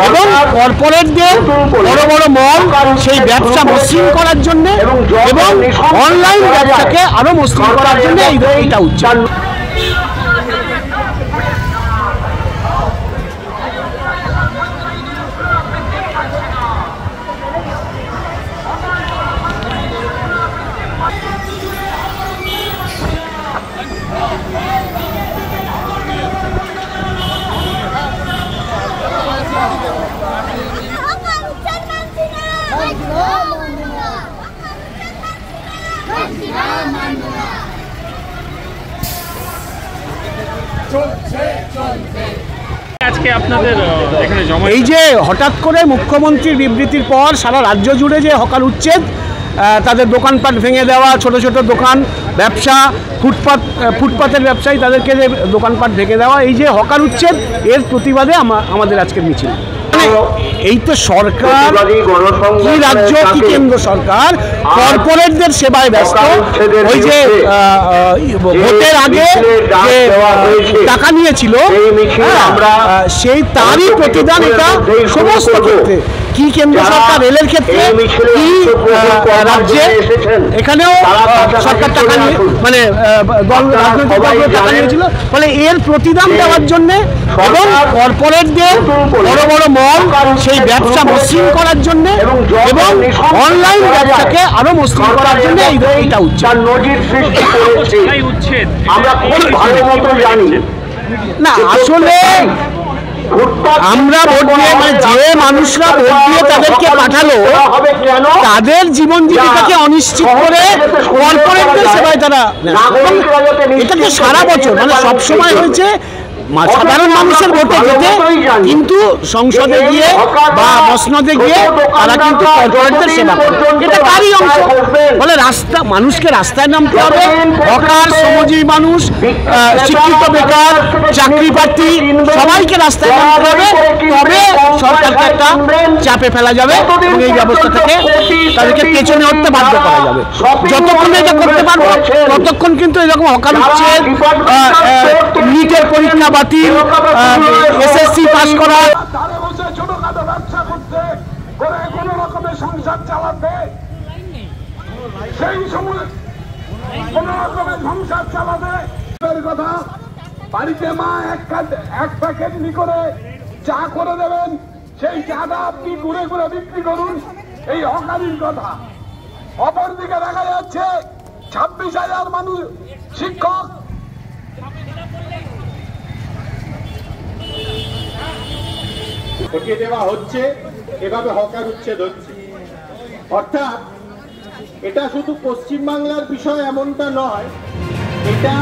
এবং কর্পোরেটদের বড় বড় মল সেই ব্যবসা মসৃণ করার জন্য এবং অনলাইন ব্যবসাকে আরো মসৃণ করার জন্য এইটা উচ্চারণ। আজকে আপনাদের এখানে জমা এই যে হঠাৎ করে মুখ্যমন্ত্রীর বিবৃতির পর সারা রাজ্য জুড়ে যে হকার উচ্ছেদ, তাদের দোকানপাট ভেঙে দেওয়া, ছোট ছোট দোকান ব্যবসা, ফুটপাতের ব্যবসায়ী তাদেরকে যে দোকানপাট ভেঙে দেওয়া, এই যে হকার উচ্ছেদ, এর প্রতিবাদে আমাদের আজকের মিছিল। এই তো সরকার, কি রাজ্য কি কেন্দ্র সরকার কর্পোরেটদের সেবায় ব্যস্ত। ওই যে ভোটের আগে যে টাকা নিয়েছিল সেই তারই প্রতিদান এটা সমস্ত ক্ষেত্রে, কি কেন্দ্র সরকার রেলের ক্ষেত্রে, কি রাজ্যে, এখানেও সরকার টাকা নিয়ে মানে রাজনৈতিক দলগুলো টাকা নিয়েছিল। ফলে এর প্রতিদান দেওয়ার জন্য এবং কর্পোরেটদের বড় বড় মল সেই ব্যবসা মসৃণ করার জন্য এবং অনলাইন ব্যবসাকে আরো মসৃণ করার জন্য এইটা উচ্ছেদ। আমরা খুব ভালো মতো জানি না, আসলে আমরা ভোট দিয়ে মানে যে মানুষরা ভোট দিয়ে তাদেরকে পাঠালো তাদের জীবন জীবিকাকে অনিশ্চিত করে কর্পোরেটদের সেবায় তারা, এটা তো সারা বছর মানে সবসময় হয়েছে সাধারণ মানুষের ভোটে যেতে, কিন্তু সংসদে গিয়ে বা মসনদে গিয়ে তারা কিন্তু কর্পোরেটদের সেবা করে, এটা তারই অংশ। বলে রাস্তা মানুষকে রাস্তায় নামতে হবে, হকার, শ্রমজীবী মানুষ, শিক্ষিত বেকার, চাকরি প্রার্থী সবাইকে রাস্তায় নামতে হবে, তবে সরকারকে একটা চাপে ফেলা যাবে এবং এই ব্যবস্থা থেকে তাদেরকে পেছনে হতে বাধ্য করা যাবে। যতক্ষণ এটা করতে পারবো ততক্ষণ কিন্তু এরকম হকার উচ্ছেদ, নিটের পরীক্ষা বাতিল, এসএসসি পাস করা, ছোটখাটো ব্যবসা করতে করে কোন রকমের সংসার চালাতে, সেই সময় কোন রকমের সংসার চালাতে কথা বাড়িতে মা এক প্যাকেট নি করে চা করে দেবেন, সেই চাটা আপনি ঘুরে ঘুরে বিক্রি করুন, এই হকারির কথা। অপরদিকে দেখা যাচ্ছে 26,000 মানুষ শিক্ষক হটিয়ে দেওয়া হচ্ছে, এভাবে হকার উচ্ছেদ হচ্ছে। অর্থাৎ এটা শুধু পশ্চিমবাংলার বিষয় এমনটা নয়, এটা